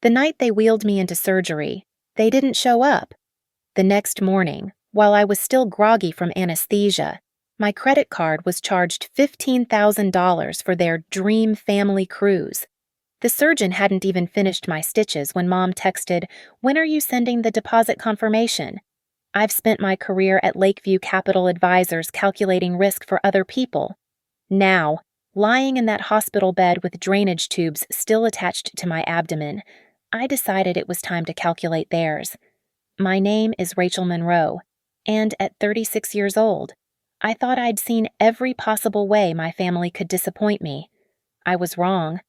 The night they wheeled me into surgery, they didn't show up. The next morning, while I was still groggy from anesthesia, my credit card was charged $15,000 for their dream family cruise. The surgeon hadn't even finished my stitches when Mom texted, "When are you sending the deposit confirmation?" I've spent my career at Lakeview Capital Advisors calculating risk for other people. Now, lying in that hospital bed with drainage tubes still attached to my abdomen, I decided it was time to calculate theirs. My name is Rachel Monroe, and at 36 years old, I thought I'd seen every possible way my family could disappoint me. I was wrong.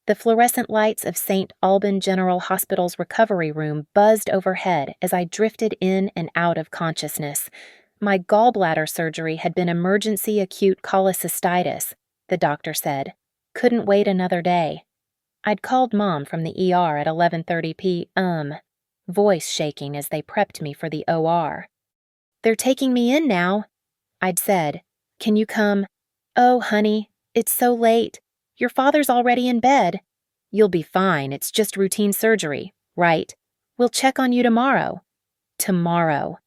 The fluorescent lights of St. Alban General Hospital's recovery room buzzed overhead as I drifted in and out of consciousness. My gallbladder surgery had been emergency acute cholecystitis, the doctor said. Couldn't wait another day. I'd called Mom from the ER at 11:30 p.m., voice shaking as they prepped me for the OR. "They're taking me in now," I'd said. "Can you come?" "Oh, honey, it's so late. Your father's already in bed." "You'll be fine, it's just routine surgery, right? We'll check on you tomorrow." Tomorrow.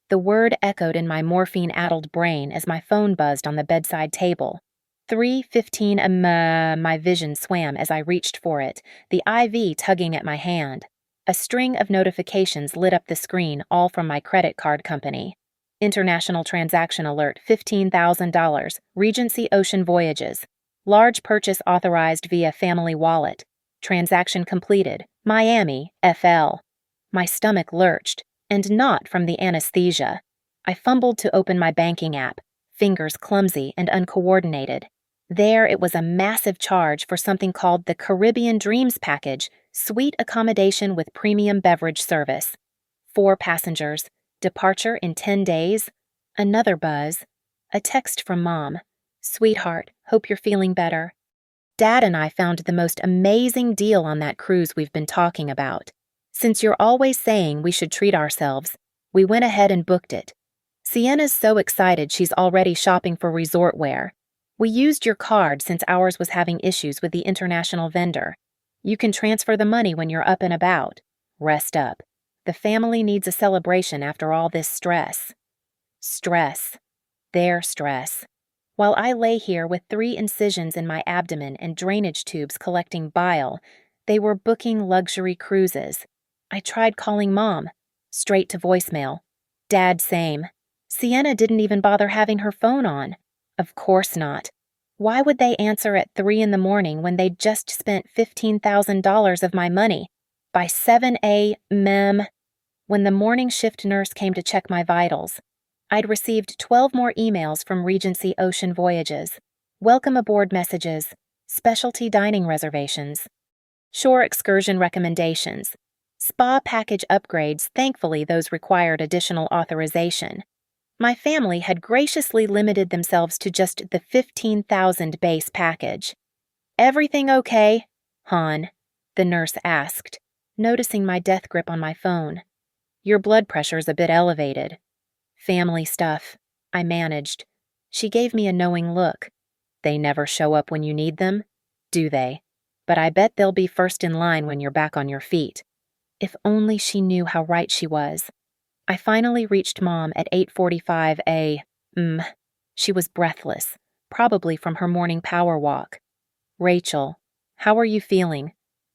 The word echoed in my morphine-addled brain as my phone buzzed on the bedside table. 3:15 my vision swam as I reached for it, the IV tugging at my hand. A string of notifications lit up the screen, all from my credit card company. International transaction alert, $15,000, Regency Ocean Voyages. Large purchase authorized via family wallet. Transaction completed. Miami, FL. My stomach lurched, and not from the anesthesia. I fumbled to open my banking app, fingers clumsy and uncoordinated. There it was, a massive charge for something called the Caribbean Dreams Package, suite accommodation with premium beverage service. 4 passengers, departure in 10 days. Another buzz. A text from Mom. "Sweetheart, hope you're feeling better. Dad and I found the most amazing deal on that cruise we've been talking about. Since you're always saying we should treat ourselves, we went ahead and booked it. Sienna's so excited she's already shopping for resort wear. We used your card since ours was having issues with the international vendor. You can transfer the money when you're up and about. Rest up. The family needs a celebration after all this stress." Stress. Their stress. While I lay here with 3 incisions in my abdomen and drainage tubes collecting bile, they were booking luxury cruises. I tried calling Mom. Straight to voicemail. Dad, same. Sienna didn't even bother having her phone on. Of course not. Why would they answer at 3 in the morning when they'd just spent $15,000 of my money? By 7 a.m., when the morning shift nurse came to check my vitals, I'd received 12 more emails from Regency Ocean Voyages. Welcome aboard messages. Specialty dining reservations. Shore excursion recommendations. Spa package upgrades, thankfully those required additional authorization. My family had graciously limited themselves to just the $15,000 base package. "Everything okay, hon?" the nurse asked, noticing my death grip on my phone. "Your blood pressure's a bit elevated." "Family stuff," I managed. She gave me a knowing look. "They never show up when you need them, do they? But I bet they'll be first in line when you're back on your feet." If only she knew how right she was. I finally reached Mom at 8:45 a.m. She was breathless, probably from her morning power walk. "Rachel, how are you feeling?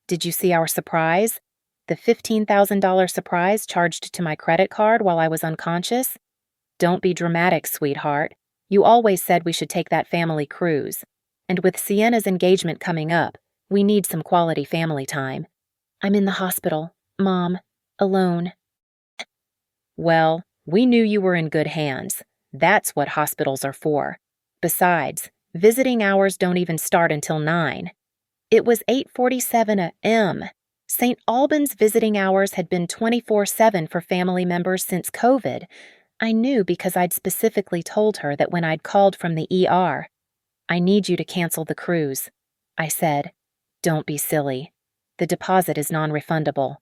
Did you see our surprise? The $15,000 surprise charged to my credit card while I was unconscious?" "Don't be dramatic, sweetheart. You always said we should take that family cruise. And with Sienna's engagement coming up, we need some quality family time." "I'm in the hospital, Mom, alone." "Well, we knew you were in good hands. That's what hospitals are for. Besides, visiting hours don't even start until 9. It was 8:47 a.m. St. Albans visiting hours had been 24/7 for family members since COVID. I knew because I'd specifically told her that when I'd called from the ER. "I need you to cancel the cruise," I said. "Don't be silly. The deposit is non-refundable.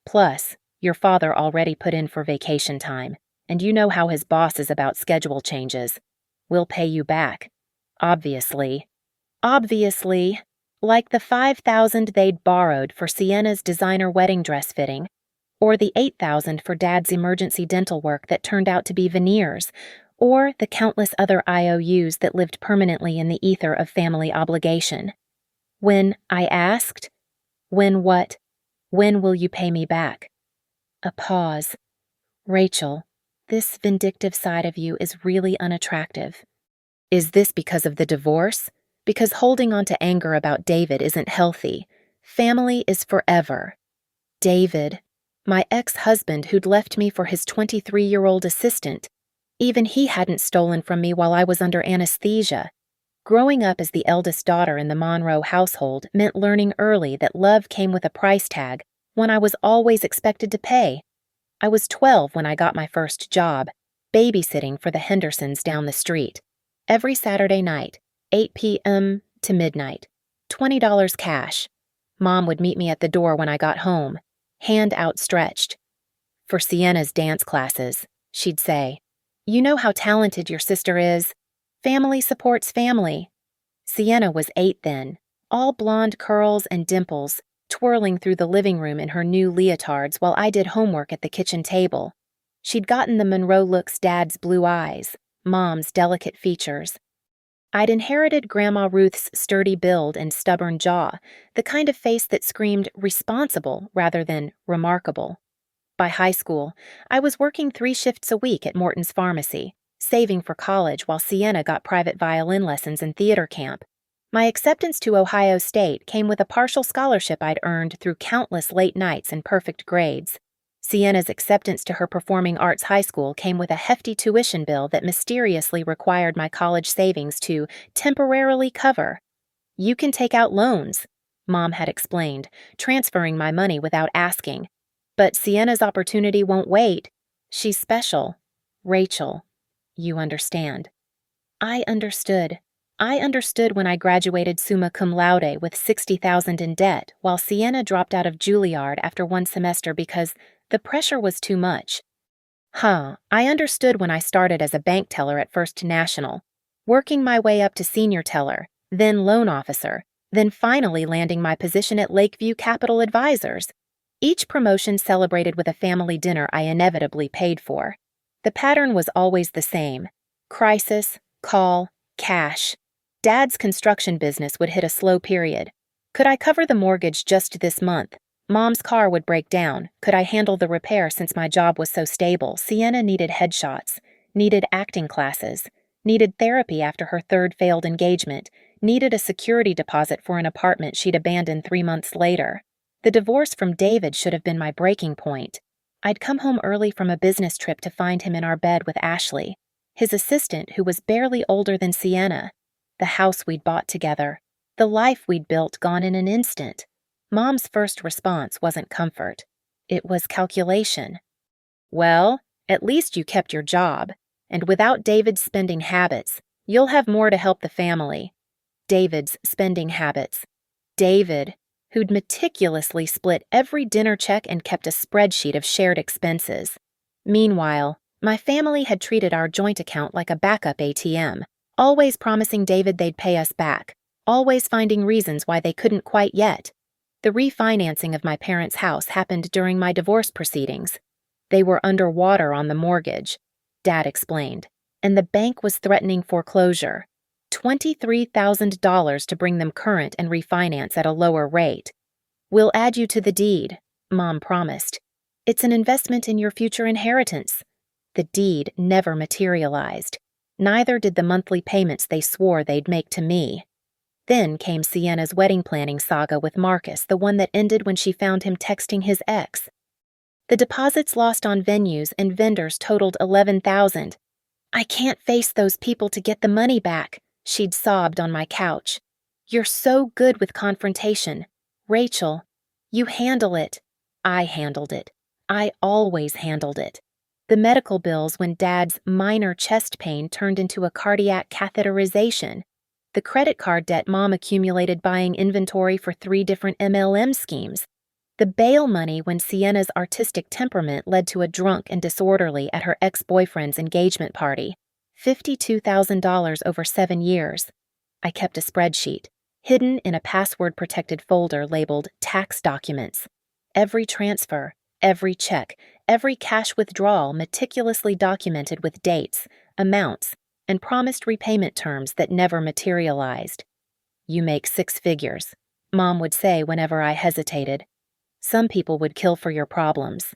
Plus, your father already put in for vacation time, and you know how his boss is about schedule changes. We'll pay you back. Obviously." "Obviously," Like the $5,000 they'd borrowed for Sienna's designer wedding dress fitting, or the $8,000 for Dad's emergency dental work that turned out to be veneers, or the countless other IOUs that lived permanently in the ether of family obligation. When I asked, "When what? When will you pay me back?" A pause. "Rachel, this vindictive side of you is really unattractive." Is this because of the divorce? Because holding on to anger about David isn't healthy. Family is forever. David, my ex-husband who'd left me for his 23-year-old assistant. Even he hadn't stolen from me while I was under anesthesia. Growing up as the eldest daughter in the Monroe household meant learning early that love came with a price tag, one I was always expected to pay. I was 12 when I got my first job, babysitting for the Hendersons down the street. Every Saturday night, 8 p.m. to midnight, $20 cash. Mom would meet me at the door when I got home, hand outstretched. "For Sienna's dance classes," she'd say. "You know how talented your sister is. Family supports family." Sienna was 8 then, all blonde curls and dimples, twirling through the living room in her new leotards while I did homework at the kitchen table. She'd gotten the Monroe look's Dad's blue eyes, Mom's delicate features. I'd inherited Grandma Ruth's sturdy build and stubborn jaw, the kind of face that screamed responsible rather than remarkable. By high school, I was working 3 shifts a week at Morton's Pharmacy, saving for college while Sienna got private violin lessons and theater camp. My acceptance to Ohio State came with a partial scholarship I'd earned through countless late nights and perfect grades. Sienna's acceptance to her performing arts high school came with a hefty tuition bill that mysteriously required my college savings to temporarily cover. "You can take out loans," Mom had explained, transferring my money without asking. "But Sienna's opportunity won't wait. She's special. Rachel, you understand." I understood. I understood when I graduated summa cum laude with $60,000 in debt, while Sienna dropped out of Juilliard after 1 semester because the pressure was too much. I understood when I started as a bank teller at First National, working my way up to senior teller, then loan officer, then finally landing my position at Lakeview Capital Advisors. Each promotion celebrated with a family dinner I inevitably paid for. The pattern was always the same: crisis, call, cash. Dad's construction business would hit a slow period. Could I cover the mortgage just this month? Mom's car would break down. Could I handle the repair since my job was so stable? Sienna needed headshots, needed acting classes, needed therapy after her 3rd failed engagement, needed a security deposit for an apartment she'd abandoned 3 months later. The divorce from David should have been my breaking point. I'd come home early from a business trip to find him in our bed with Ashley, his assistant who was barely older than Sienna. The house we'd bought together, the life we'd built gone in an instant. Mom's first response wasn't comfort. It was calculation. "Well, at least you kept your job, and without David's spending habits, you'll have more to help the family." David's spending habits. David, who'd meticulously split every dinner check and kept a spreadsheet of shared expenses. Meanwhile, my family had treated our joint account like a backup ATM, always promising David they'd pay us back, always finding reasons why they couldn't quite yet. The refinancing of my parents' house happened during my divorce proceedings. They were underwater on the mortgage, Dad explained, and the bank was threatening foreclosure. $23,000 to bring them current and refinance at a lower rate. "We'll add you to the deed," Mom promised. "It's an investment in your future inheritance." The deed never materialized. Neither did the monthly payments they swore they'd make to me. Then came Sienna's wedding planning saga with Marcus, the one that ended when she found him texting his ex. The deposits lost on venues and vendors totaled $11,000. "I can't face those people to get the money back," she'd sobbed on my couch. "You're so good with confrontation. Rachel, you handle it." I handled it. I always handled it. The medical bills when Dad's minor chest pain turned into a cardiac catheterization. The credit card debt Mom accumulated buying inventory for 3 different MLM schemes. The bail money when Sienna's artistic temperament led to a drunk and disorderly at her ex-boyfriend's engagement party. $52,000 over 7 years. I kept a spreadsheet. hidden in a password-protected folder labeled Tax Documents. Every transfer, every check, every cash withdrawal meticulously documented with dates, amounts, and promised repayment terms that never materialized. "You make 6 figures," Mom would say whenever I hesitated. "Some people would kill for your problems."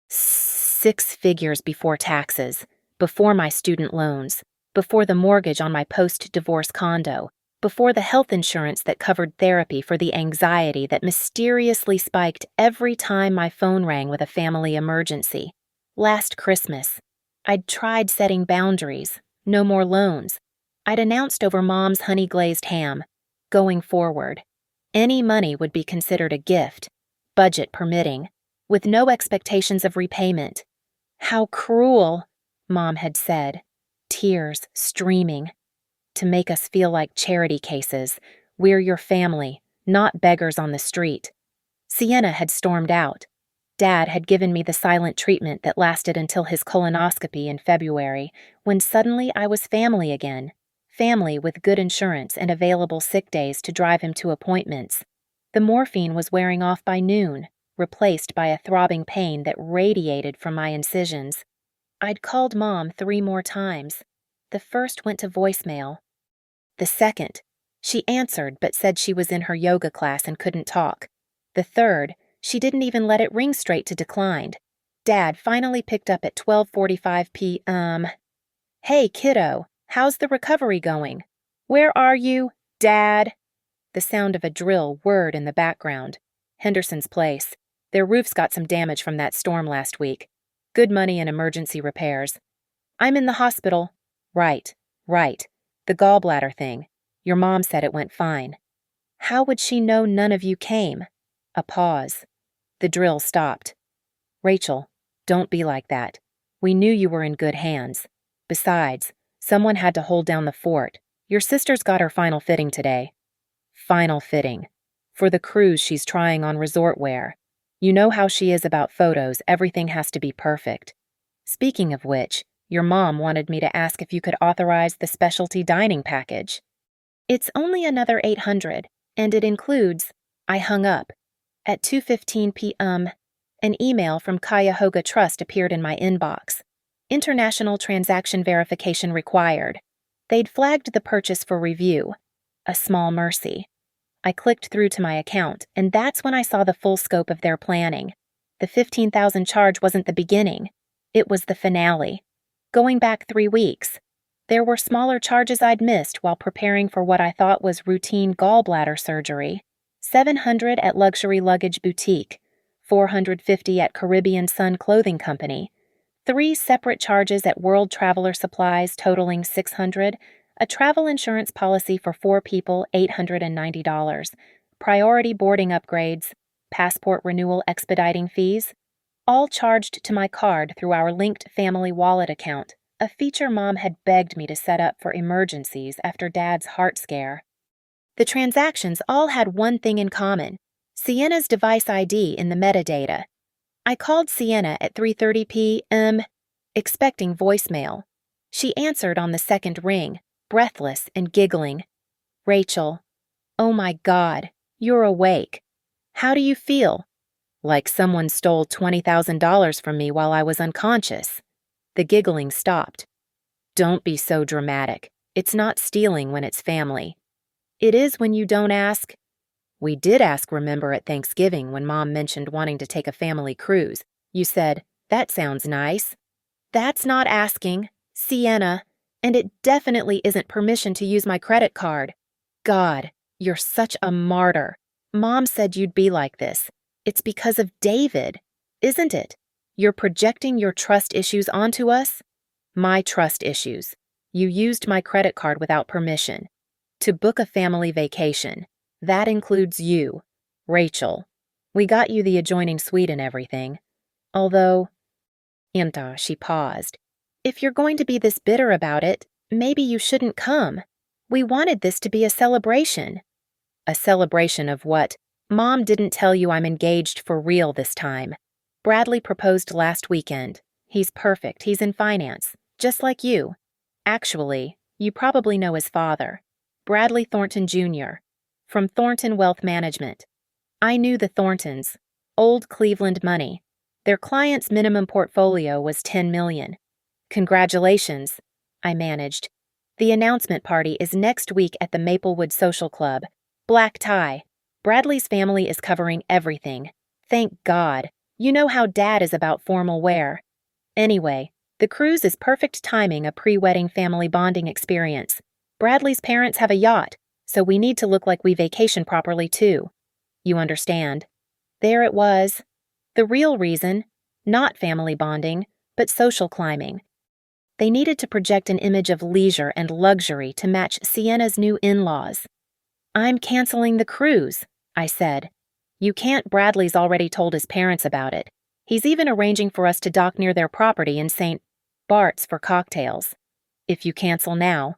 6 figures before taxes, before my student loans, before the mortgage on my post-divorce condo, before the health insurance that covered therapy for the anxiety that mysteriously spiked every time my phone rang with a family emergency. Last Christmas, I'd tried setting boundaries, no more loans. I'd announced over Mom's honey-glazed ham, going forward, any money would be considered a gift, budget permitting, with no expectations of repayment. "How cruel," Mom had said, tears streaming. "To make us feel like charity cases. We're your family, not beggars on the street." Sienna had stormed out. Dad had given me the silent treatment that lasted until his colonoscopy in February, when suddenly I was family again. Family with good insurance and available sick days to drive him to appointments. The morphine was wearing off by noon, replaced by a throbbing pain that radiated from my incisions. I'd called Mom 3 more times. The first went to voicemail. The second, she answered but said she was in her yoga class and couldn't talk. The third, she didn't even let it ring straight to declined. Dad finally picked up at 12:45 p.m. "Hey, kiddo, how's the recovery going? Where are you, Dad?" The sound of a drill whirred in the background. "Henderson's place. Their roof's got some damage from that storm last week. Good money in emergency repairs." "I'm in the hospital." Right. The gallbladder thing. Your mom said it went fine." "How would she know none of you came?" A pause. The drill stopped. "Rachel, don't be like that. We knew you were in good hands. Besides, someone had to hold down the fort. Your sister's got her final fitting today." Final fitting. For the cruise she's trying on resort wear. You know how she is about photos, everything has to be perfect. Speaking of which, your mom wanted me to ask if you could authorize the specialty dining package. "It's only another $800, and it includes—" I hung up. At 2:15 p.m., an email from Cuyahoga Trust appeared in my inbox. "International transaction verification required." They'd flagged the purchase for review. A small mercy. I clicked through to my account, and that's when I saw the full scope of their planning. The $15,000 charge wasn't the beginning. It was the finale. Going back 3 weeks, there were smaller charges I'd missed while preparing for what I thought was routine gallbladder surgery. $700 at Luxury Luggage Boutique, $450 at Caribbean Sun Clothing Company, 3 separate charges at World Traveler Supplies totaling $600, a travel insurance policy for 4 people, $890, priority boarding upgrades, passport renewal expediting fees, all charged to my card through our linked family wallet account, a feature Mom had begged me to set up for emergencies after Dad's heart scare. The transactions all had one thing in common: Sienna's device ID in the metadata. I called Sienna at 3:30 p.m., expecting voicemail. She answered on the second ring, breathless and giggling. "Rachel, oh my God, you're awake. How do you feel?" "Like someone stole $20,000 from me while I was unconscious." The giggling stopped. "Don't be so dramatic. It's not stealing when it's family." "It is when you don't ask." "We did ask, remember, at Thanksgiving when Mom mentioned wanting to take a family cruise. You said, 'That sounds nice.'" "That's not asking, Sienna, and it definitely isn't permission to use my credit card." "God, you're such a martyr. Mom said you'd be like this. It's because of David, isn't it? You're projecting your trust issues onto us?" "My trust issues. You used my credit card without permission. To book a family vacation. That includes you, Rachel. We got you the adjoining suite and everything. Although..." She paused. "If you're going to be this bitter about it, maybe you shouldn't come. We wanted this to be a celebration." "A celebration of what? Mom didn't tell you I'm engaged for real this time. Bradley proposed last weekend. He's perfect. He's in finance, just like you. Actually, you probably know his father, Bradley Thornton Jr., From Thornton Wealth Management. I knew the Thorntons. Old Cleveland money. Their client's minimum portfolio was $10 million. Congratulations, I managed. The announcement party is next week at the Maplewood Social Club. Black tie. Bradley's family is covering everything. Thank God. You know how Dad is about formal wear. Anyway, the cruise is perfect timing, a pre-wedding family bonding experience. Bradley's parents have a yacht, so we need to look like we vacation properly too. You understand. There it was. The real reason, not family bonding, but social climbing. They needed to project an image of leisure and luxury to match Sienna's new in-laws. I'm canceling the cruise, I said. You can't. Bradley's already told his parents about it. He's even arranging for us to dock near their property in St. Bart's for cocktails. If you cancel now,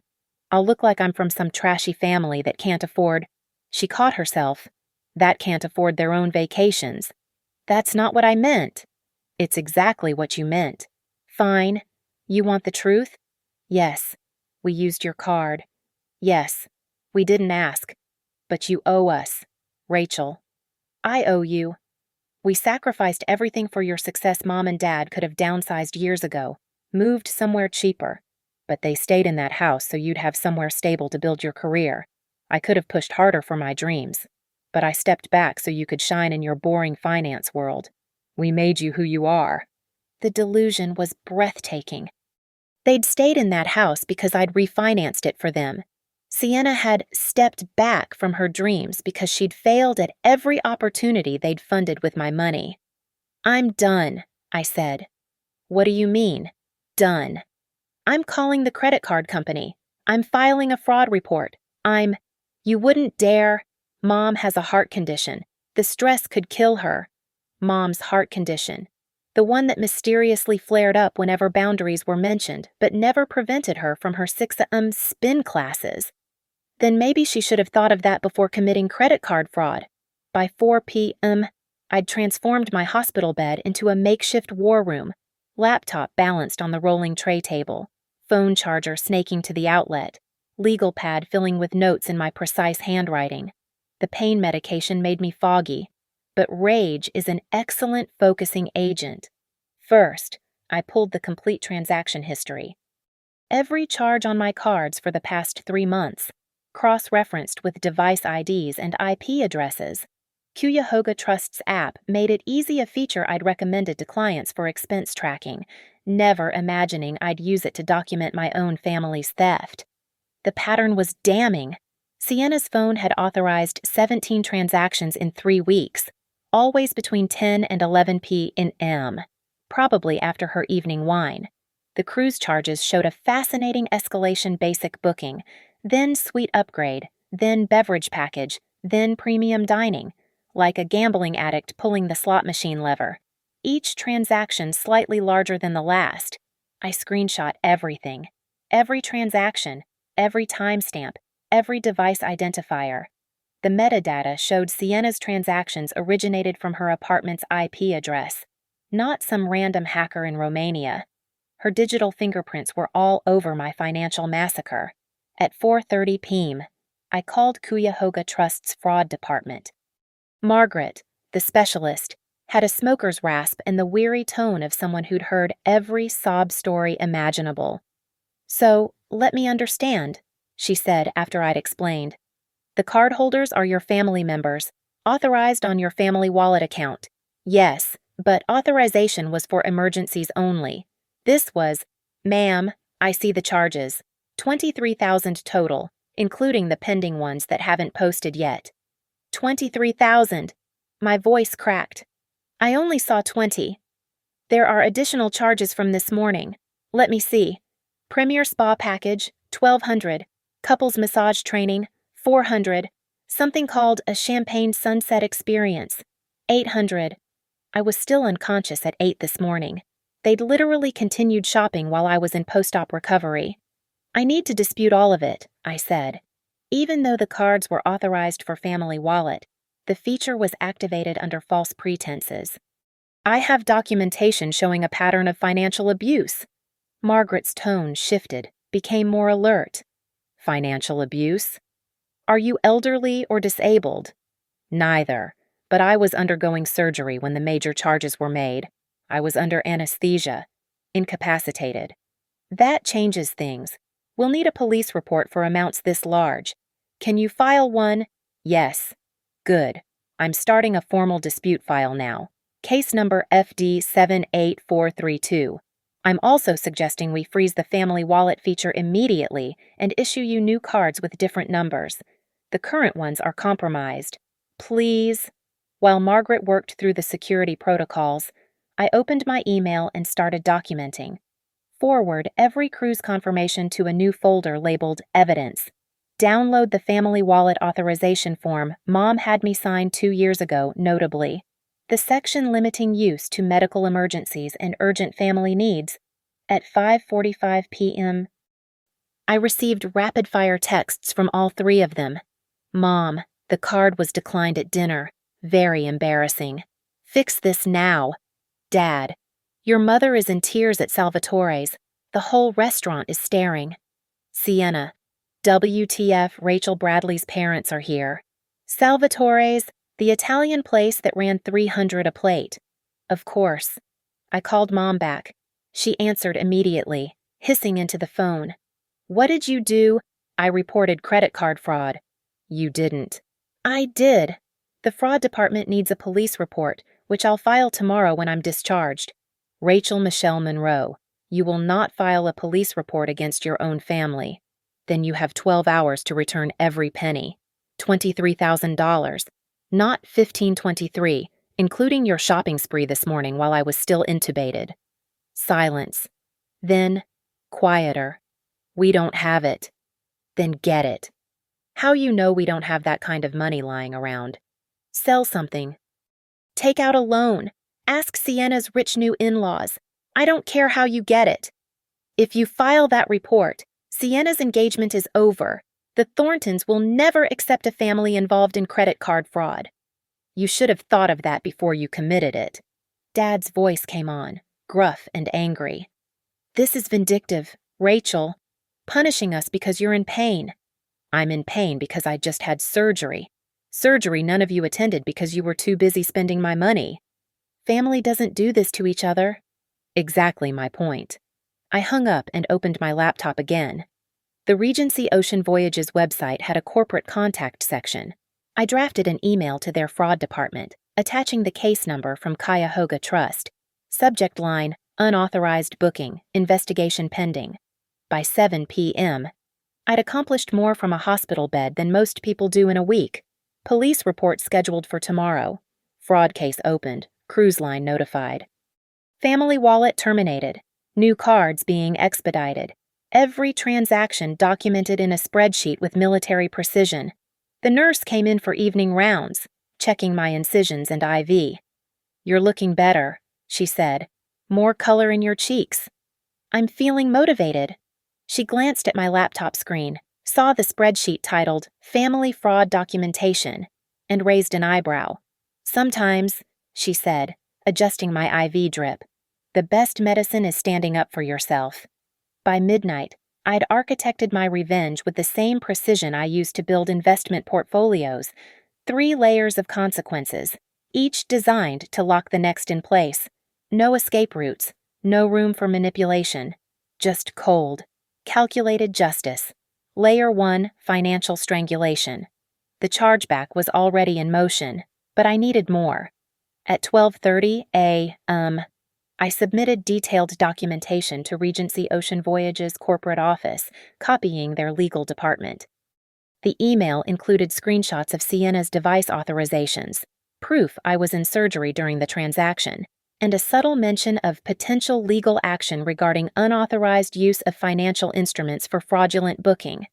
I'll look like I'm from some trashy family that can't afford. She caught herself. That can't afford their own vacations. That's not what I meant. It's exactly what you meant. Fine. You want the truth? Yes. We used your card. Yes. We didn't ask. But you owe us. Rachel. I owe you. We sacrificed everything for your success. Mom and Dad could have downsized years ago, moved somewhere cheaper. But they stayed in that house so you'd have somewhere stable to build your career. I could have pushed harder for my dreams. But I stepped back so you could shine in your boring finance world. We made you who you are. The delusion was breathtaking. They'd stayed in that house because I'd refinanced it for them. Sienna had stepped back from her dreams because she'd failed at every opportunity they'd funded with my money. I'm done, I said. What do you mean, done? I'm calling the credit card company. I'm filing a fraud report. You wouldn't dare. Mom has a heart condition. The stress could kill her. Mom's heart condition. The one that mysteriously flared up whenever boundaries were mentioned, but never prevented her from her 6 spin classes. Then maybe she should have thought of that before committing credit card fraud. By 4 p.m., I'd transformed my hospital bed into a makeshift war room, laptop balanced on the rolling tray table, phone charger snaking to the outlet, legal pad filling with notes in my precise handwriting. The pain medication made me foggy, but rage is an excellent focusing agent. First, I pulled the complete transaction history. Every charge on my cards for the past 3 months, cross-referenced with device IDs and IP addresses. Cuyahoga Trust's app made it easy, a feature I'd recommended to clients for expense tracking, never imagining I'd use it to document my own family's theft. The pattern was damning. Sienna's phone had authorized 17 transactions in 3 weeks, always between 10 and 11 p.m., probably after her evening wine. The cruise charges showed a fascinating escalation: basic booking, then suite upgrade, then beverage package, then premium dining, like a gambling addict pulling the slot machine lever. Each transaction slightly larger than the last. I screenshot everything. Every transaction, every timestamp, every device identifier. The metadata showed Sienna's transactions originated from her apartment's IP address, not some random hacker in Romania. Her digital fingerprints were all over my financial massacre. At 4:30 p.m., I called Cuyahoga Trust's fraud department. Margaret, the specialist, had a smoker's rasp and the weary tone of someone who'd heard every sob story imaginable. So, let me understand, she said after I'd explained. The cardholders are your family members, authorized on your family wallet account. Yes, but authorization was for emergencies only. This was, ma'am, I see the charges. 23,000 total, including the pending ones that haven't posted yet. 23,000. My voice cracked. I only saw 20. There are additional charges from this morning. Let me see. Premier spa package, 1,200. Couples massage training, 400. Something called a champagne sunset experience, 800. I was still unconscious at 8 this morning. They'd literally continued shopping while I was in post-op recovery. I need to dispute all of it, I said. Even though the cards were authorized for family wallet, the feature was activated under false pretenses. I have documentation showing a pattern of financial abuse. Margaret's tone shifted, became more alert. Financial abuse? Are you elderly or disabled? Neither, but I was undergoing surgery when the major charges were made. I was under anesthesia, incapacitated. That changes things. We'll need a police report for amounts this large. Can you file one? Yes. Good. I'm starting a formal dispute file now. Case number FD 78432. I'm also suggesting we freeze the family wallet feature immediately and issue you new cards with different numbers. The current ones are compromised. Please. While Margaret worked through the security protocols, I opened my email and started documenting. Forward every cruise confirmation to a new folder labeled Evidence. Download the family wallet authorization form Mom had me sign 2 years ago, notably. The section limiting use to medical emergencies and urgent family needs. At 5:45 p.m., I received rapid-fire texts from all 3 of them. Mom, the card was declined at dinner. Very embarrassing. Fix this now. Dad, your mother is in tears at Salvatore's. The whole restaurant is staring. Sienna, WTF, Rachel Bradley's parents are here. Salvatore's, the Italian place that ran $300 a plate. Of course. I called Mom back. She answered immediately, hissing into the phone. What did you do? I reported credit card fraud. You didn't. I did. The fraud department needs a police report, which I'll file tomorrow when I'm discharged. Rachel Michelle Monroe, you will not file a police report against your own family. Then you have 12 hours to return every penny. $23,000, not $1,523, including your shopping spree this morning while I was still intubated. Silence. Then, quieter. We don't have it. Then get it. How you know we don't have that kind of money lying around? Sell something. Take out a loan. Ask Sienna's rich new in-laws. I don't care how you get it. If you file that report, Sienna's engagement is over. The Thorntons will never accept a family involved in credit card fraud. You should have thought of that before you committed it. Dad's voice came on, gruff and angry. This is vindictive, Rachel. Punishing us because you're in pain. I'm in pain because I just had surgery. Surgery none of you attended because you were too busy spending my money. Family doesn't do this to each other. Exactly my point. I hung up and opened my laptop again. The Regency Ocean Voyages website had a corporate contact section. I drafted an email to their fraud department, attaching the case number from Cuyahoga Trust. Subject line, unauthorized booking, investigation pending. By 7 p.m., I'd accomplished more from a hospital bed than most people do in a week. Police report scheduled for tomorrow. Fraud case opened. Cruise line notified. Family wallet terminated. New cards being expedited. Every transaction documented in a spreadsheet with military precision. The nurse came in for evening rounds, checking my incisions and IV. You're looking better, she said. More color in your cheeks. I'm feeling motivated. She glanced at my laptop screen, saw the spreadsheet titled Family Fraud Documentation, and raised an eyebrow. Sometimes, she said, adjusting my IV drip, the best medicine is standing up for yourself. By midnight, I'd architected my revenge with the same precision I used to build investment portfolios, 3 layers of consequences, each designed to lock the next in place. No escape routes, no room for manipulation, just cold, calculated justice. Layer 1, financial strangulation. The chargeback was already in motion, but I needed more. At 12:30 a.m., I submitted detailed documentation to Regency Ocean Voyages corporate office, copying their legal department. The email included screenshots of Sienna's device authorizations, proof I was in surgery during the transaction, and a subtle mention of potential legal action regarding unauthorized use of financial instruments for fraudulent booking.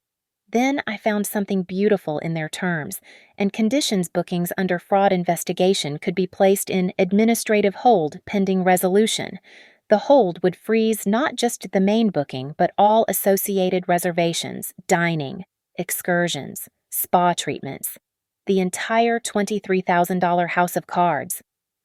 Then I found something beautiful in their terms, and conditions bookings under fraud investigation could be placed in administrative hold pending resolution. The hold would freeze not just the main booking, but all associated reservations, dining, excursions, spa treatments, the entire $23,000 house of cards.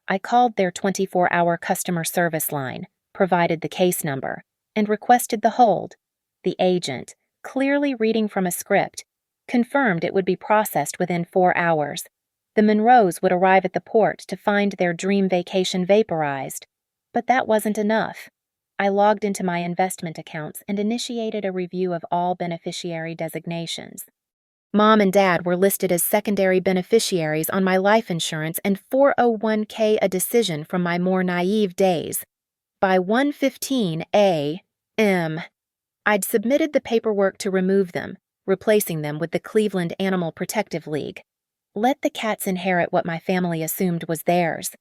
I called their 24-hour customer service line, provided the case number, and requested the hold. The agent, clearly reading from a script, confirmed it would be processed within 4 hours. The Monroes would arrive at the port to find their dream vacation vaporized. But that wasn't enough. I logged into my investment accounts and initiated a review of all beneficiary designations. Mom and Dad were listed as secondary beneficiaries on my life insurance and 401k, a decision from my more naive days. By 1:15 a.m., I'd submitted the paperwork to remove them, replacing them with the Cleveland Animal Protective League. Let the cats inherit what my family assumed was theirs.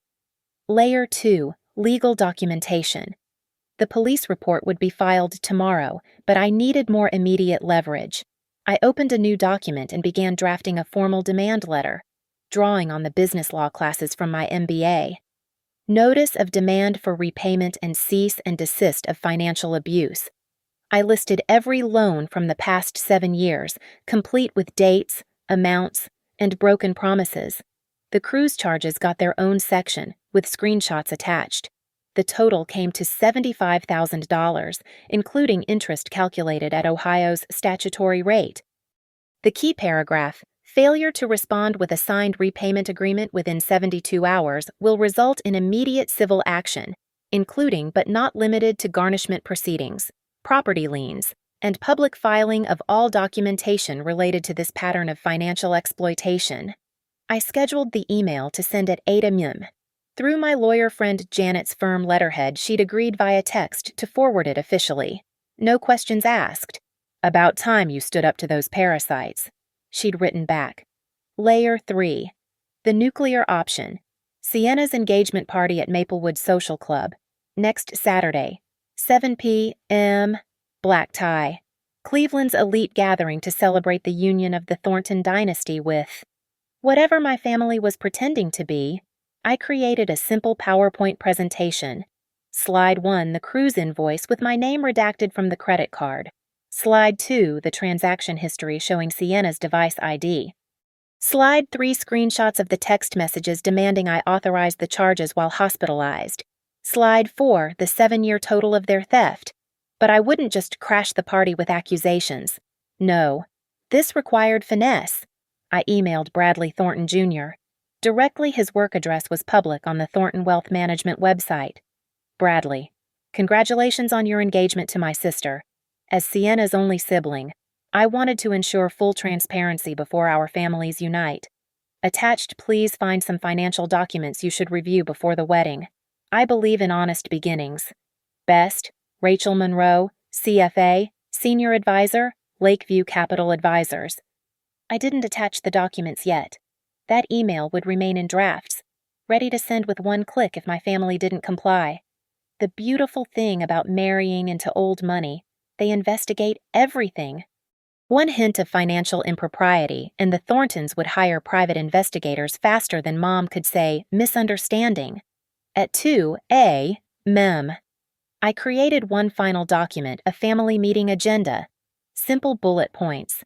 Layer 2, legal documentation. The police report would be filed tomorrow, but I needed more immediate leverage. I opened a new document and began drafting a formal demand letter, drawing on the business law classes from my MBA. Notice of demand for repayment and cease and desist of financial abuse. I listed every loan from the past 7 years, complete with dates, amounts, and broken promises. The cruise charges got their own section, with screenshots attached. The total came to $75,000, including interest calculated at Ohio's statutory rate. The key paragraph, failure to respond with a signed repayment agreement within 72 hours, will result in immediate civil action, including but not limited to garnishment proceedings, property liens, and public filing of all documentation related to this pattern of financial exploitation. I scheduled the email to send at 8 a.m. Through my lawyer friend Janet's firm letterhead, she'd agreed via text to forward it officially. No questions asked. About time you stood up to those parasites. She'd written back. Layer 3. The nuclear option. Sienna's engagement party at Maplewood Social Club. Next Saturday. 7 p.m. Black tie. Cleveland's elite gathering to celebrate the union of the Thornton dynasty with whatever my family was pretending to be. I created a simple PowerPoint presentation. Slide 1, the cruise invoice with my name redacted from the credit card. Slide 2, the transaction history showing Sienna's device ID. Slide 3, screenshots of the text messages demanding I authorize the charges while hospitalized. Slide 4, the 7-year total of their theft. But I wouldn't just crash the party with accusations. No, this required finesse. I emailed Bradley Thornton Jr. Directly, his work address was public on the Thornton Wealth Management website. Bradley, congratulations on your engagement to my sister. As Sienna's only sibling, I wanted to ensure full transparency before our families unite. Attached, please find some financial documents you should review before the wedding. I believe in honest beginnings. Best, Rachel Monroe, CFA, Senior Advisor, Lakeview Capital Advisors. I didn't attach the documents yet. That email would remain in drafts, ready to send with one click if my family didn't comply. The beautiful thing about marrying into old money, they investigate everything. One hint of financial impropriety, and the Thorntons would hire private investigators faster than Mom could say misunderstanding. At 2 a.m., I created one final document, a family meeting agenda. Simple bullet points.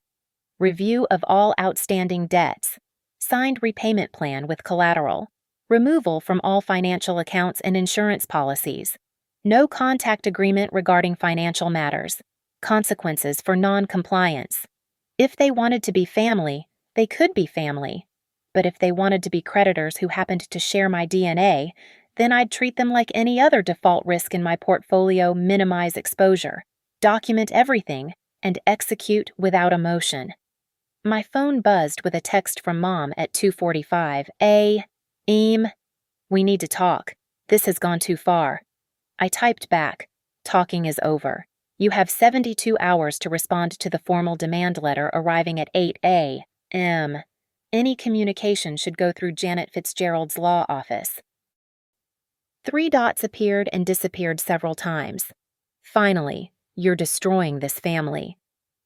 Review of all outstanding debts. Signed repayment plan with collateral. Removal from all financial accounts and insurance policies. No contact agreement regarding financial matters. Consequences for non-compliance. If they wanted to be family, they could be family. But if they wanted to be creditors who happened to share my DNA, then I'd treat them like any other default risk in my portfolio, minimize exposure, document everything, and execute without emotion. My phone buzzed with a text from Mom at 2:45 a.m. We need to talk. This has gone too far. I typed back. Talking is over. You have 72 hours to respond to the formal demand letter arriving at 8 a.m. Any communication should go through Janet Fitzgerald's law office. 3 dots appeared and disappeared several times. Finally, you're destroying this family.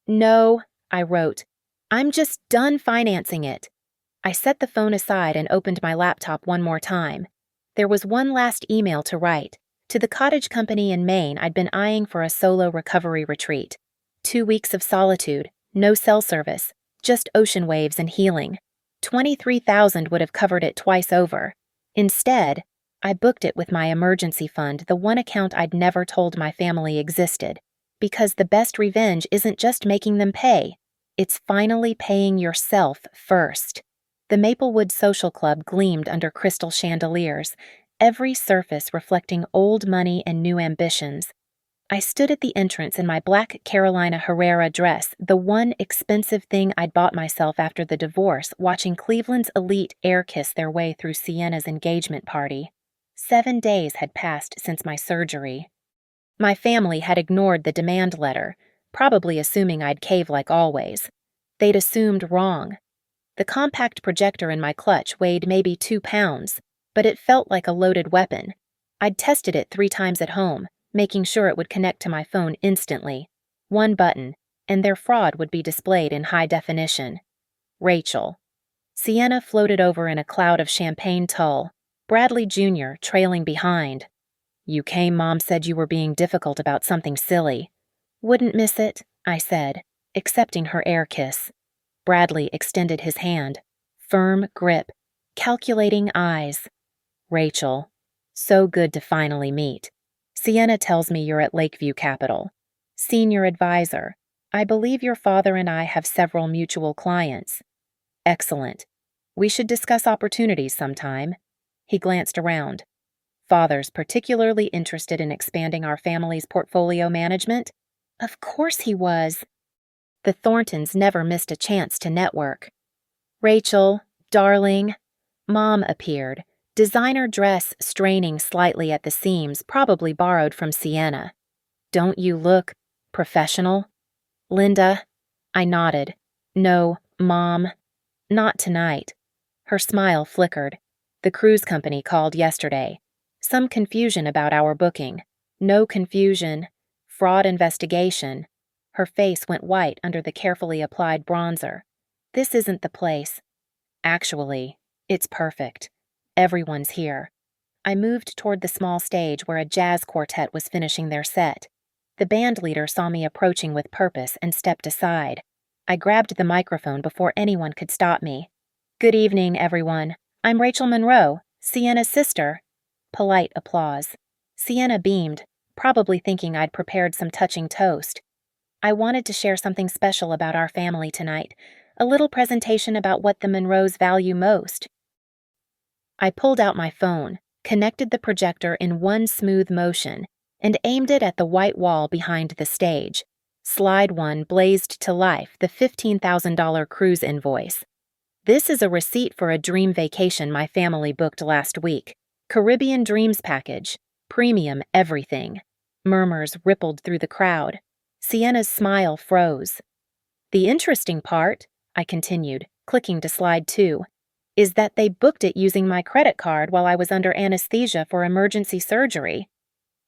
No, I wrote. I'm just done financing it. I set the phone aside and opened my laptop one more time. There was one last email to write, to the cottage company in Maine I'd been eyeing for a solo recovery retreat. 2 weeks of solitude, no cell service, just ocean waves and healing. $23,000 would have covered it twice over. Instead, I booked it with my emergency fund, the one account I'd never told my family existed, because the best revenge isn't just making them pay, It's finally paying yourself first. The Maplewood Social Club gleamed under crystal chandeliers, every surface reflecting old money and new ambitions. I stood at the entrance in my black Carolina Herrera dress, the one expensive thing I'd bought myself after the divorce, watching Cleveland's elite air kiss their way through Sienna's engagement party. 7 days had passed since my surgery. My family had ignored the demand letter, probably assuming I'd cave like always. They'd assumed wrong. The compact projector in my clutch weighed maybe 2 pounds, but it felt like a loaded weapon. I'd tested it 3 times at home, making sure it would connect to my phone instantly. 1 button, and their fraud would be displayed in high definition. Rachel. Sienna floated over in a cloud of champagne tulle, Bradley Jr. trailing behind. You came, Mom said you were being difficult about something silly. Wouldn't miss it, I said, accepting her air kiss. Bradley extended his hand. Firm grip, calculating eyes. Rachel. So good to finally meet. Sienna tells me you're at Lakeview Capital. Senior advisor. I believe your father and I have several mutual clients. Excellent. We should discuss opportunities sometime. He glanced around. Father's particularly interested in expanding our family's portfolio management? Of course he was. The Thorntons never missed a chance to network. Rachel, darling. Mom appeared, designer dress straining slightly at the seams, probably borrowed from Sienna. Don't you look professional? Linda. I nodded. No, Mom. Not tonight. Her smile flickered. The cruise company called yesterday. Some confusion about our booking. No confusion. Fraud investigation. Her face went white under the carefully applied bronzer. This isn't the place. Actually, it's perfect. Everyone's here. I moved toward the small stage where a jazz quartet was finishing their set. The band leader saw me approaching with purpose and stepped aside. I grabbed the microphone before anyone could stop me. Good evening, everyone. I'm Rachel Monroe, Sienna's sister. Polite applause. Sienna beamed, probably thinking I'd prepared some touching toast. I wanted to share something special about our family tonight, a little presentation about what the Monroes value most. I pulled out my phone, connected the projector in one smooth motion, and aimed it at the white wall behind the stage. Slide 1 blazed to life the $15,000 cruise invoice. This is a receipt for a dream vacation my family booked last week. Caribbean Dreams package. Premium everything. Murmurs rippled through the crowd. Sienna's smile froze. The interesting part, I continued, clicking to slide 2, is that they booked it using my credit card while I was under anesthesia for emergency surgery.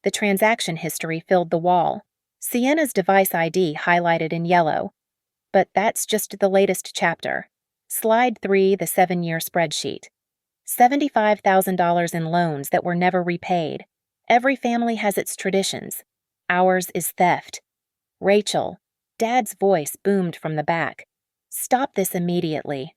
The transaction history filled the wall. Sienna's device ID highlighted in yellow. But that's just the latest chapter. Slide 3, the 7-year spreadsheet. $75,000 in loans that were never repaid. Every family has its traditions. Ours is theft. Rachel. Dad's voice boomed from the back. Stop this immediately.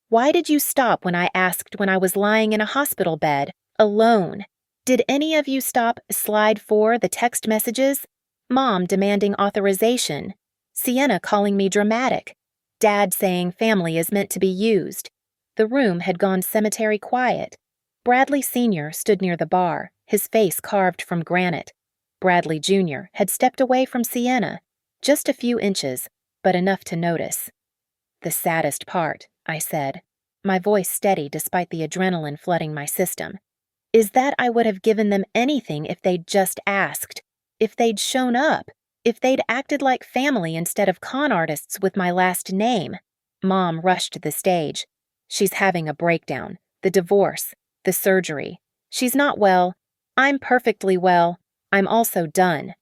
Why did you stop when I asked when I was lying in a hospital bed, alone? Did any of you stop slide 4, the text messages? Mom demanding authorization. Sienna calling me dramatic. Dad saying family is meant to be used. The room had gone cemetery quiet. Bradley Sr. stood near the bar, his face carved from granite. Bradley Jr. had stepped away from Sienna, just a few inches, but enough to notice. The saddest part, I said, my voice steady despite the adrenaline flooding my system, is that I would have given them anything if they'd just asked, if they'd shown up, if they'd acted like family instead of con artists with my last name. Mom rushed the stage. She's having a breakdown, the divorce, the surgery. She's not well. I'm perfectly well. I'm also done.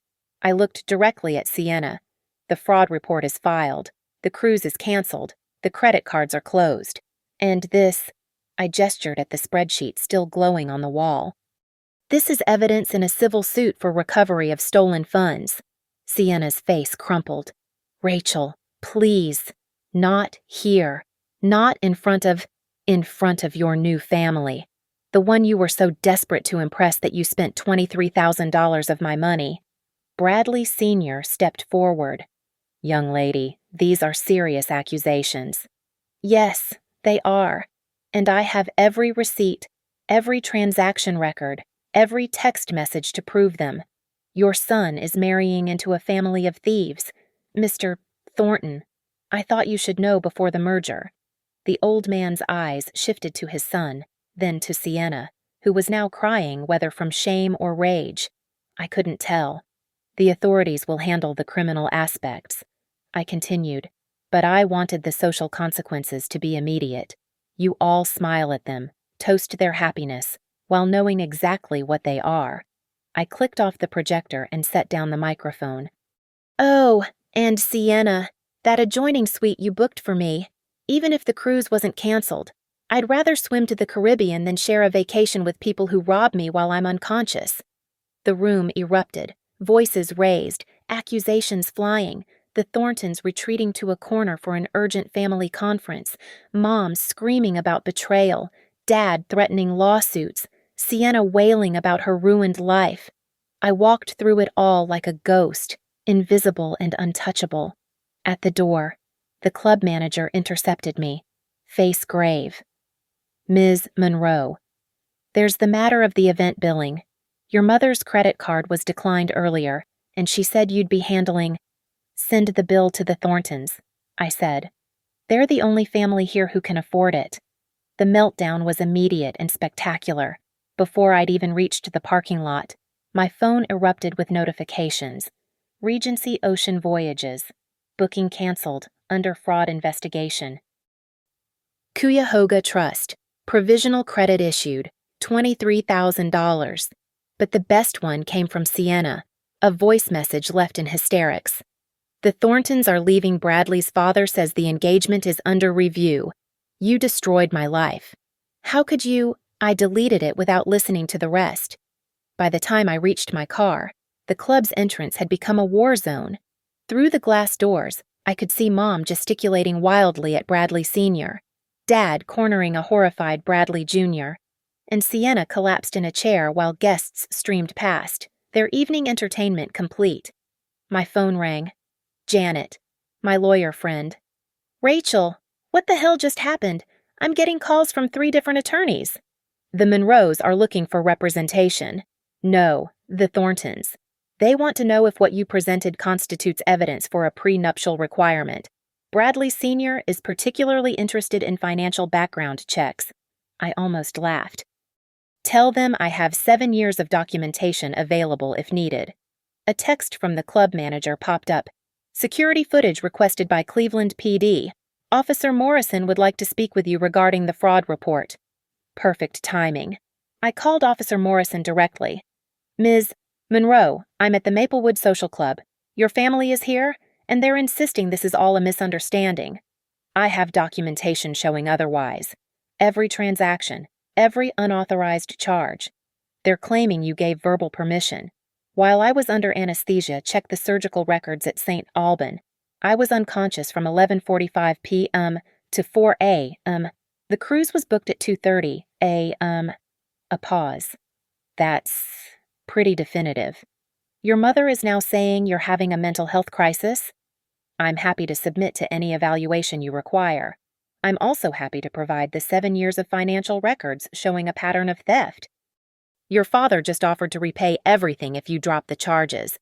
I looked directly at Sienna. The fraud report is filed. The cruise is canceled. The credit cards are closed. And this, I gestured at the spreadsheet still glowing on the wall. This is evidence in a civil suit for recovery of stolen funds. Sienna's face crumpled. Rachel, please. Not here. Not in front of your new family. The one you were so desperate to impress that you spent $23,000 of my money. Bradley Sr. stepped forward. Young lady, these are serious accusations. Yes, they are. And I have every receipt, every transaction record, every text message to prove them. Your son is marrying into a family of thieves. Mr. Thornton, I thought you should know before the merger. The old man's eyes shifted to his son, then to Sienna, who was now crying whether from shame or rage. I couldn't tell. The authorities will handle the criminal aspects. I continued, but I wanted the social consequences to be immediate. You all smile at them, toast their happiness, while knowing exactly what they are. I clicked off the projector and set down the microphone. Oh, and Sienna, that adjoining suite you booked for me. Even if the cruise wasn't canceled, I'd rather swim to the Caribbean than share a vacation with people who rob me while I'm unconscious. The room erupted, voices raised, accusations flying, the Thorntons retreating to a corner for an urgent family conference, Mom screaming about betrayal, Dad threatening lawsuits, Sienna wailing about her ruined life. I walked through it all like a ghost, invisible and untouchable. At the door, the club manager intercepted me, face grave. Ms. Monroe, there's the matter of the event billing. Your mother's credit card was declined earlier, and she said you'd be handling. Send the bill to the Thorntons, I said. They're the only family here who can afford it. The meltdown was immediate and spectacular. Before I'd even reached the parking lot, my phone erupted with notifications. Regency Ocean Voyages. Booking canceled, under fraud investigation. Cuyahoga Trust. Provisional credit issued, $23,000. But the best one came from Sienna, a voice message left in hysterics. The Thorntons are leaving. Bradley's father says the engagement is under review. You destroyed my life. How could you? I deleted it without listening to the rest. By the time I reached my car, the club's entrance had become a war zone. Through the glass doors, I could see Mom gesticulating wildly at Bradley Sr., Dad cornering a horrified Bradley Jr., and Sienna collapsed in a chair while guests streamed past, their evening entertainment complete. My phone rang. Janet, my lawyer friend. Rachel, what the hell just happened? I'm getting calls from 3 different attorneys. The Monroes are looking for representation. No, the Thorntons. They want to know if what you presented constitutes evidence for a prenuptial requirement. Bradley Sr. is particularly interested in financial background checks. I almost laughed. Tell them I have 7 years of documentation available if needed. A text from the club manager popped up. Security footage requested by Cleveland PD. Officer Morrison would like to speak with you regarding the fraud report. Perfect timing. I called Officer Morrison directly. Ms. Monroe, I'm at the Maplewood Social Club. Your family is here, and they're insisting this is all a misunderstanding. I have documentation showing otherwise. Every transaction, every unauthorized charge. They're claiming you gave verbal permission. While I was under anesthesia, check the surgical records at St. Alban. I was unconscious from 11:45 p.m. to 4 a.m. The cruise was booked at 2:30 a.m. A pause. That's pretty definitive. Your mother is now saying you're having a mental health crisis? I'm happy to submit to any evaluation you require. I'm also happy to provide the 7 years of financial records showing a pattern of theft. Your father just offered to repay everything if you drop the charges.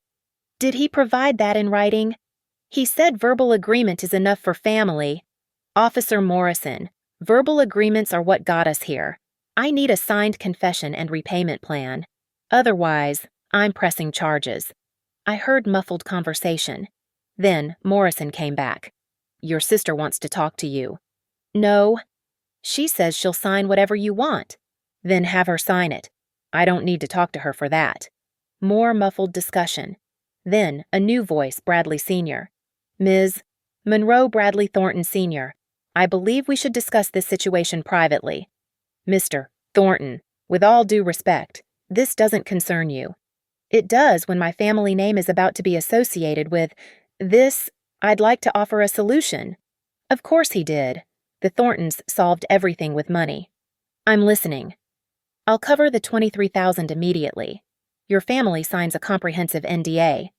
Did he provide that in writing? He said verbal agreement is enough for family. Officer Morrison, verbal agreements are what got us here. I need a signed confession and repayment plan. Otherwise, I'm pressing charges. I heard muffled conversation. Then Morrison came back. Your sister wants to talk to you. No. She says she'll sign whatever you want. Then have her sign it. I don't need to talk to her for that. More muffled discussion. Then a new voice, Bradley Sr. Ms. Monroe Bradley Thornton Sr. I believe we should discuss this situation privately. Mr. Thornton, with all due respect, this doesn't concern you. It does when my family name is about to be associated with this. I'd like to offer a solution. Of course he did. The Thorntons solved everything with money. I'm listening. I'll cover the $23,000 immediately. Your family signs a comprehensive NDA.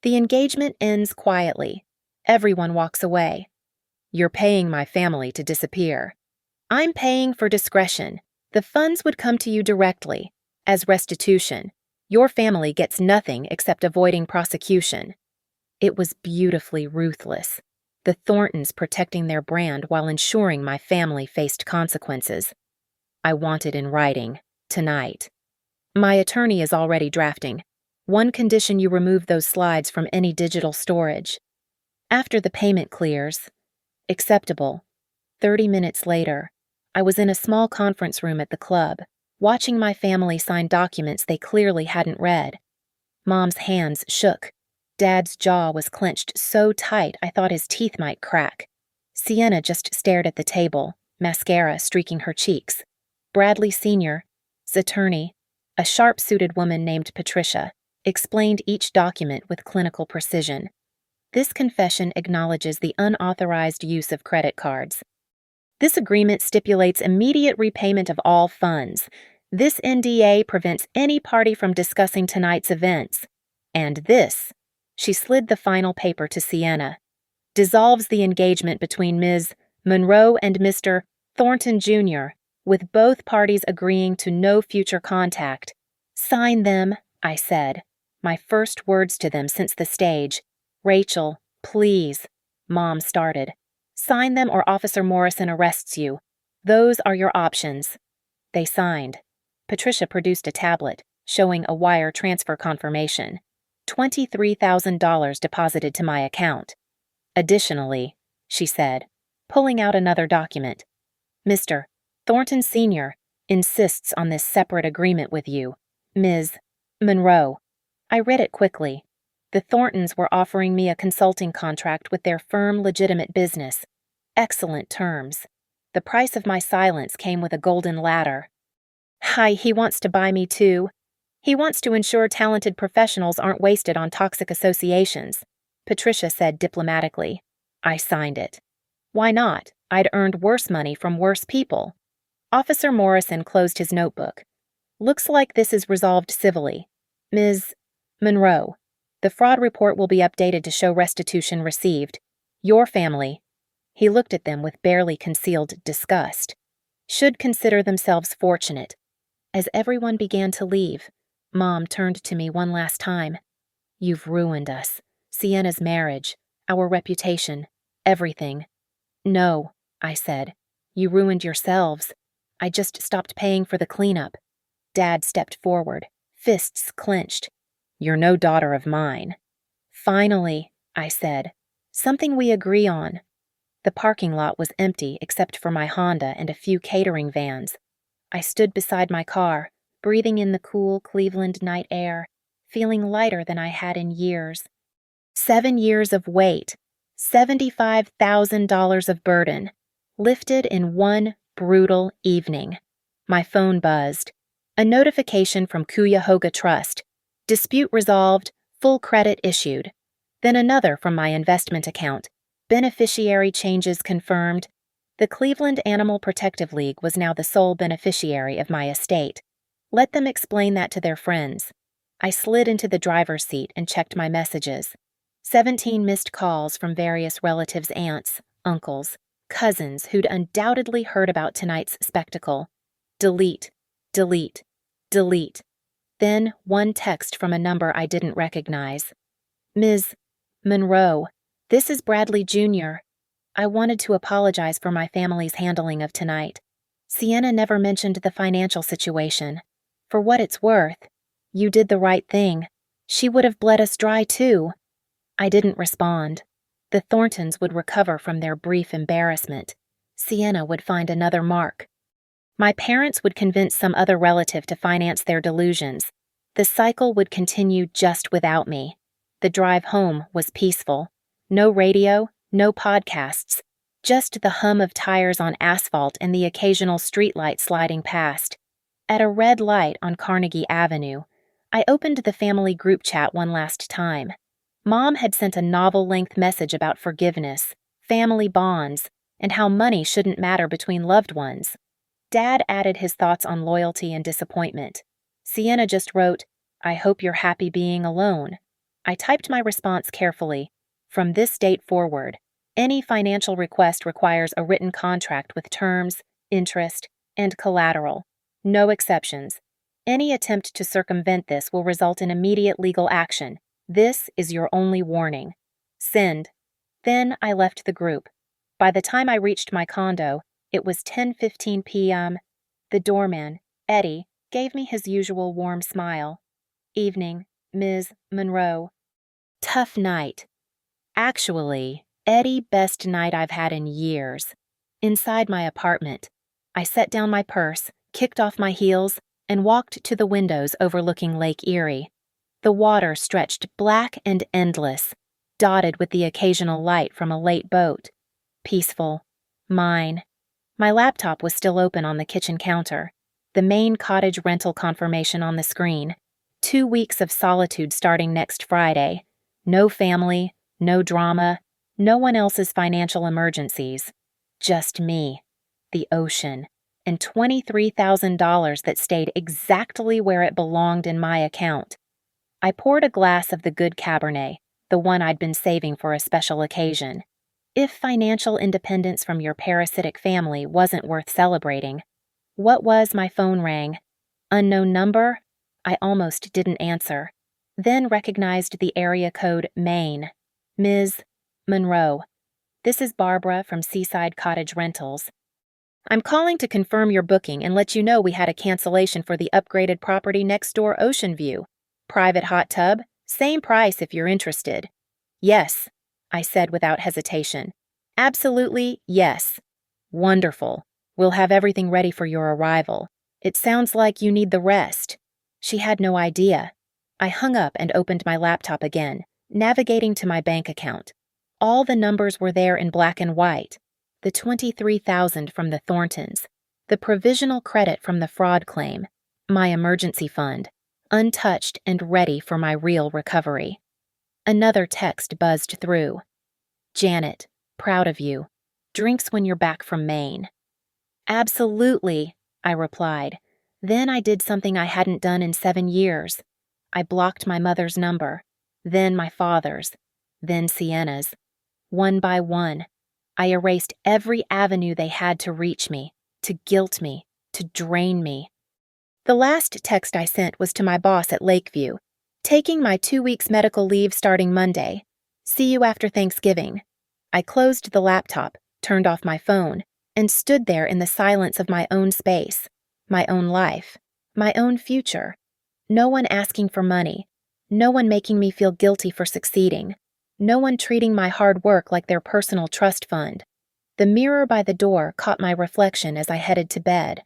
The engagement ends quietly. Everyone walks away. You're paying my family to disappear. I'm paying for discretion. The funds would come to you directly. As restitution, your family gets nothing except avoiding prosecution. It was beautifully ruthless. The Thorntons protecting their brand while ensuring my family faced consequences. I want it in writing, tonight. My attorney is already drafting. One condition: you remove those slides from any digital storage. After the payment clears, acceptable. 30 minutes later, I was in a small conference room at the club, watching my family sign documents they clearly hadn't read. Mom's hands shook. Dad's jaw was clenched so tight I thought his teeth might crack. Sienna just stared at the table, mascara streaking her cheeks. Bradley Sr., attorney, a sharp-suited woman named Patricia, explained each document with clinical precision. This confession acknowledges the unauthorized use of credit cards. This agreement stipulates immediate repayment of all funds. This NDA prevents any party from discussing tonight's events. And this, she slid the final paper to Sienna, dissolves the engagement between Ms. Monroe and Mr. Thornton Jr., with both parties agreeing to no future contact. Sign them, I said, my first words to them since the stage. Rachel, please, Mom started. Sign them or Officer Morrison arrests you. Those are your options. They signed. Patricia produced a tablet, showing a wire transfer confirmation. $23,000 deposited to my account. Additionally, she said, pulling out another document, Mr. Thornton Sr. insists on this separate agreement with you, Ms. Monroe. I read it quickly. The Thorntons were offering me a consulting contract with their firm Legitimate Business. Excellent terms. The price of my silence came with a golden ladder. Hi, he wants to buy me too. He wants to ensure talented professionals aren't wasted on toxic associations, Patricia said diplomatically. I signed it. Why not? I'd earned worse money from worse people. Officer Morrison closed his notebook. Looks like this is resolved civilly. Ms. Monroe, the fraud report will be updated to show restitution received. Your family, he looked at them with barely concealed disgust, should consider themselves fortunate. As everyone began to leave, Mom turned to me one last time. You've ruined us. Sienna's marriage, our reputation, everything. No, I said. You ruined yourselves. I just stopped paying for the cleanup. Dad stepped forward, fists clenched. You're no daughter of mine. Finally, I said. Something we agree on. The parking lot was empty except for my Honda and a few catering vans. I stood beside my car, breathing in the cool Cleveland night air, feeling lighter than I had in years. 7 years of weight, $75,000 of burden, lifted in one brutal evening. My phone buzzed. A notification from Cuyahoga Trust. Dispute resolved, full credit issued. Then another from my investment account. Beneficiary changes confirmed. The Cleveland Animal Protective League was now the sole beneficiary of my estate. Let them explain that to their friends. I slid into the driver's seat and checked my messages. 17 missed calls from various relatives' aunts, uncles, cousins who'd undoubtedly heard about tonight's spectacle. Delete, delete, delete. Then one text from a number I didn't recognize. Ms. Monroe, this is Bradley Jr. I wanted to apologize for my family's handling of tonight. Sienna never mentioned the financial situation. For what it's worth, you did the right thing. She would have bled us dry too. I didn't respond. The Thorntons would recover from their brief embarrassment. Sienna would find another mark. My parents would convince some other relative to finance their delusions. The cycle would continue just without me. The drive home was peaceful. No radio, no podcasts, just the hum of tires on asphalt and the occasional streetlight sliding past. At a red light on Carnegie Avenue, I opened the family group chat one last time. Mom had sent a novel-length message about forgiveness, family bonds, and how money shouldn't matter between loved ones. Dad added his thoughts on loyalty and disappointment. Sienna just wrote, I hope you're happy being alone. I typed my response carefully. From this date forward, any financial request requires a written contract with terms, interest, and collateral. No exceptions. Any attempt to circumvent this will result in immediate legal action. This is your only warning. Send. Then I left the group. By the time I reached my condo, it was 10:15 p.m. The doorman, Eddie, gave me his usual warm smile. Evening, Ms. Monroe. Tough night. Actually, Eddie, best night I've had in years. Inside my apartment, I set down my purse, kicked off my heels, and walked to the windows overlooking Lake Erie. The water stretched black and endless, dotted with the occasional light from a late boat. Peaceful. Mine. My laptop was still open on the kitchen counter, the main cottage rental confirmation on the screen. 2 weeks of solitude starting next Friday. No family, no drama, no one else's financial emergencies. Just me, the ocean, and $23,000 that stayed exactly where it belonged in my account. I poured a glass of the good Cabernet, the one I'd been saving for a special occasion. If financial independence from your parasitic family wasn't worth celebrating, what was? My phone rang. Unknown number? I almost didn't answer, then recognized the area code Maine. Ms. Monroe. This is Barbara from Seaside Cottage Rentals. I'm calling to confirm your booking and let you know we had a cancellation for the upgraded property next door, Ocean View. Private hot tub, same price if you're interested. Yes, I said without hesitation. Absolutely yes. Wonderful. We'll have everything ready for your arrival. It sounds like you need the rest. She had no idea. I hung up and opened my laptop again, navigating to my bank account. All the numbers were there in black and white. The $23,000 from the Thorntons, the provisional credit from the fraud claim, my emergency fund, untouched and ready for my real recovery. Another text buzzed through. Janet, proud of you. Drinks when you're back from Maine. Absolutely, I replied. Then I did something I hadn't done in 7 years. I blocked my mother's number, then my father's, then Sienna's. One by one, I erased every avenue they had to reach me, to guilt me, to drain me. The last text I sent was to my boss at Lakeview, taking my 2 weeks medical leave starting Monday. See you after Thanksgiving. I closed the laptop, turned off my phone, and stood there in the silence of my own space, my own life, my own future. No one asking for money, no one making me feel guilty for succeeding, no one treating my hard work like their personal trust fund. The mirror by the door caught my reflection as I headed to bed.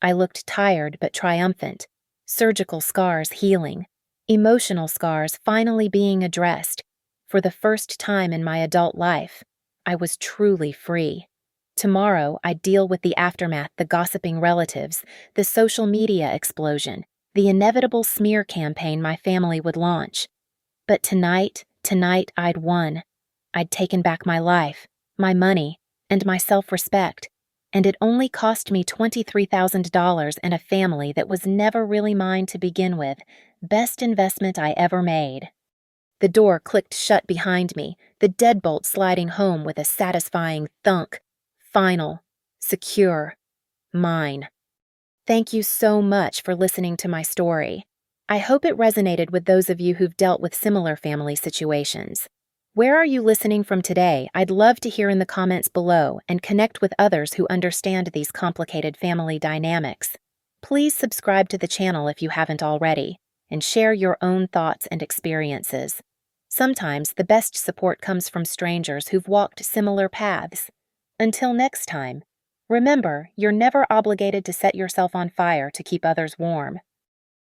I looked tired but triumphant, surgical scars healing, emotional scars finally being addressed. For the first time in my adult life, I was truly free. Tomorrow, I'd deal with the aftermath, the gossiping relatives, the social media explosion, the inevitable smear campaign my family would launch. But tonight I'd won. I'd taken back my life, my money, and my self-respect, and it only cost me $23,000 and a family that was never really mine to begin with. Best investment I ever made. The door clicked shut behind me, the deadbolt sliding home with a satisfying thunk. Final. Secure. Mine. Thank you so much for listening to my story. I hope it resonated with those of you who've dealt with similar family situations. Where are you listening from today? I'd love to hear in the comments below and connect with others who understand these complicated family dynamics. Please subscribe to the channel if you haven't already, and share your own thoughts and experiences. Sometimes the best support comes from strangers who've walked similar paths. Until next time, remember, you're never obligated to set yourself on fire to keep others warm.